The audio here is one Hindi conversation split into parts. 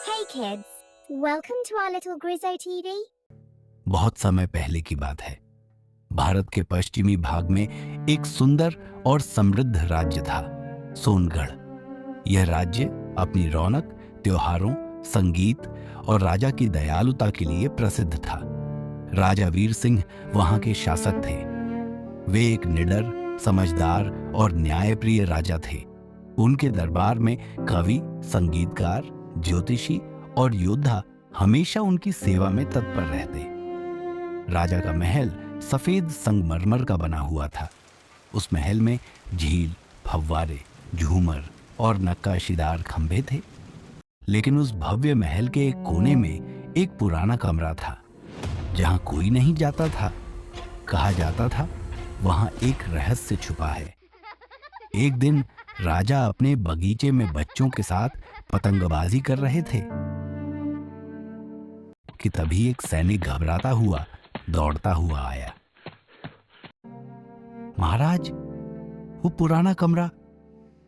Hey kids, welcome to our little Grizzo TV. बहुत समय पहले की बात है। भारत के पश्चिमी भाग में एक सुंदर और समृद्ध राज्य था, सोनगढ़। यह राज्य अपनी रौनक, त्योहारों, संगीत और राजा की दयालुता के लिए प्रसिद्ध था। राजा वीर सिंह वहां के शासक थे। वे एक निडर, समझदार और न्यायप्रिय राजा थे। उनके दरबार में कवि, संगीतकार, ज्योतिषी और योद्धा हमेशा उनकी सेवा में तत्पर रहते। राजा का महल सफेद संगमरमर का बना हुआ था। उस महल में झील, फव्वारे, झूमर और नक्काशीदार खंभे थे। लेकिन उस भव्य महल के एक कोने में एक पुराना कमरा था, जहां कोई नहीं जाता था। कहा जाता था वहां एक रहस्य छुपा है। एक दिन राजा अपने बगीचे में बच्चों के साथ पतंगबाजी कर रहे थे कि तभी एक सैनिक घबराता हुआ दौड़ता हुआ आया। महाराज, वो पुराना कमरा,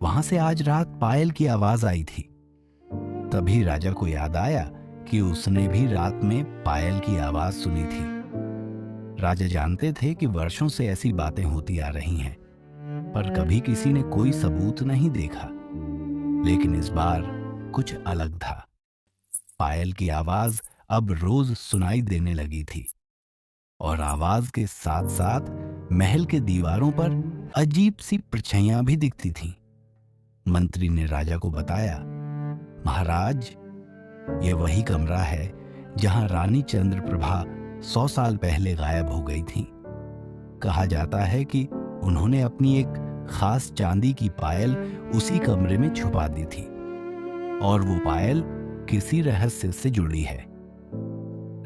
वहां से आज रात पायल की आवाज आई थी। तभी राजा को याद आया कि उसने भी रात में पायल की आवाज सुनी थी। राजा जानते थे कि वर्षों से ऐसी बातें होती आ रही हैं, पर कभी किसी ने कोई सबूत नहीं देखा। लेकिन इस बार कुछ अलग था। पायल की आवाज अब रोज सुनाई देने लगी थी, और आवाज के साथ साथ महल के दीवारों पर अजीब सी परछाइयां भी दिखती थीं। मंत्री ने राजा को बताया, महाराज, यह वही कमरा है जहां रानी चंद्रप्रभा 100 साल पहले गायब हो गई थी। कहा जाता है कि उन्होंने अपनी एक खास चांदी की पायल उसी कमरे में छुपा दी थी, और वो पायल किसी रहस्य से जुड़ी है।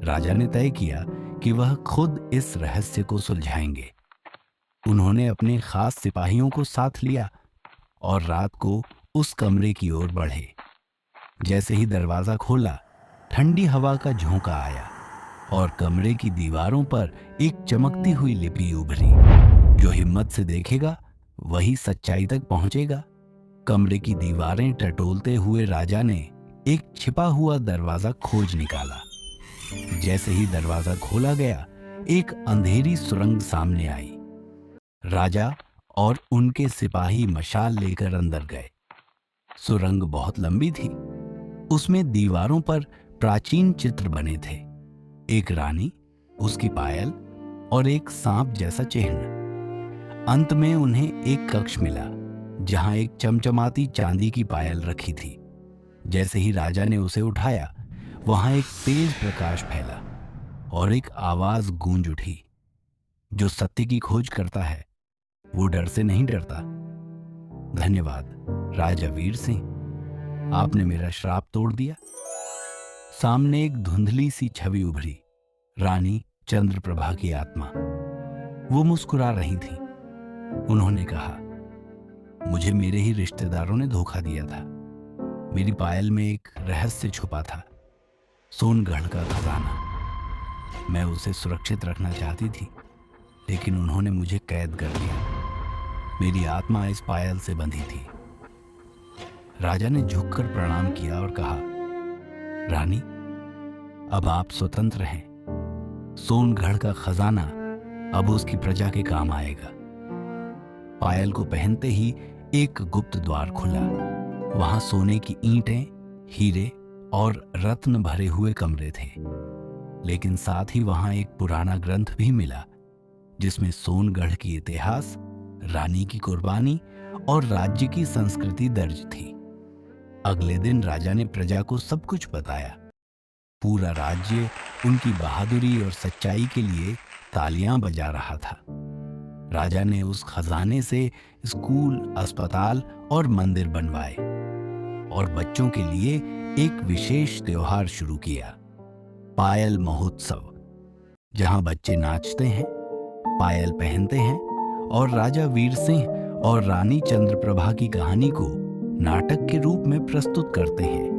राजा ने तय किया कि वह खुद इस रहस्य को सुलझाएंगे। उन्होंने अपने खास सिपाहियों को साथ लिया और रात को उस कमरे की ओर बढ़े। जैसे ही दरवाजा खोला, ठंडी हवा का झोंका आया और कमरे की दीवारों पर एक चमकती हुई लिपि उभरी। जो हिम्मत से देखेगा वही सच्चाई तक पहुंचेगा। कमरे की दीवारें टटोलते हुए राजा ने एक छिपा हुआ दरवाजा खोज निकाला। जैसे ही दरवाजा खोला गया, एक अंधेरी सुरंग सामने आई। राजा और उनके सिपाही मशाल लेकर अंदर गए। सुरंग बहुत लंबी थी। उसमें दीवारों पर प्राचीन चित्र बने थे, एक रानी, उसकी पायल और एक सांप जैसा चिन्ह। अंत में उन्हें एक कक्ष मिला जहां एक चमचमाती चांदी की पायल रखी थी। जैसे ही राजा ने उसे उठाया, वहां एक तेज प्रकाश फैला और एक आवाज गूंज उठी, जो सत्य की खोज करता है वो डर से नहीं डरता। धन्यवाद राजा वीर सिंह, आपने मेरा श्राप तोड़ दिया। सामने एक धुंधली सी छवि उभरी, रानी चंद्रप्रभा की आत्मा। वो मुस्कुरा रही थी। उन्होंने कहा, मुझे मेरे ही रिश्तेदारों ने धोखा दिया था। मेरी पायल में एक रहस्य छुपा था, सोनगढ़ का खजाना। मैं उसे सुरक्षित रखना चाहती थी, लेकिन उन्होंने मुझे कैद कर दिया। मेरी आत्मा इस पायल से बंधी थी। राजा ने झुककर प्रणाम किया और कहा, रानी, अब आप स्वतंत्र हैं। सोनगढ़ का खजाना अब उसकी प्रजा के काम आएगा। पायल को पहनते ही एक गुप्त द्वार खुला। वहां सोने की ईंटें, हीरे और रत्न भरे हुए कमरे थे। लेकिन साथ ही वहां एक पुराना ग्रंथ भी मिला, जिसमें सोनगढ़ की इतिहास, रानी की कुर्बानी और राज्य की संस्कृति दर्ज थी। अगले दिन राजा ने प्रजा को सब कुछ बताया। पूरा राज्य उनकी बहादुरी और सच्चाई के लिए तालियां बजा रहा था। राजा ने उस खजाने से स्कूल, अस्पताल और मंदिर बनवाए और बच्चों के लिए एक विशेष त्योहार शुरू किया, पायल महोत्सव, जहां बच्चे नाचते हैं, पायल पहनते हैं और राजा वीर सिंह और रानी चंद्रप्रभा की कहानी को नाटक के रूप में प्रस्तुत करते हैं।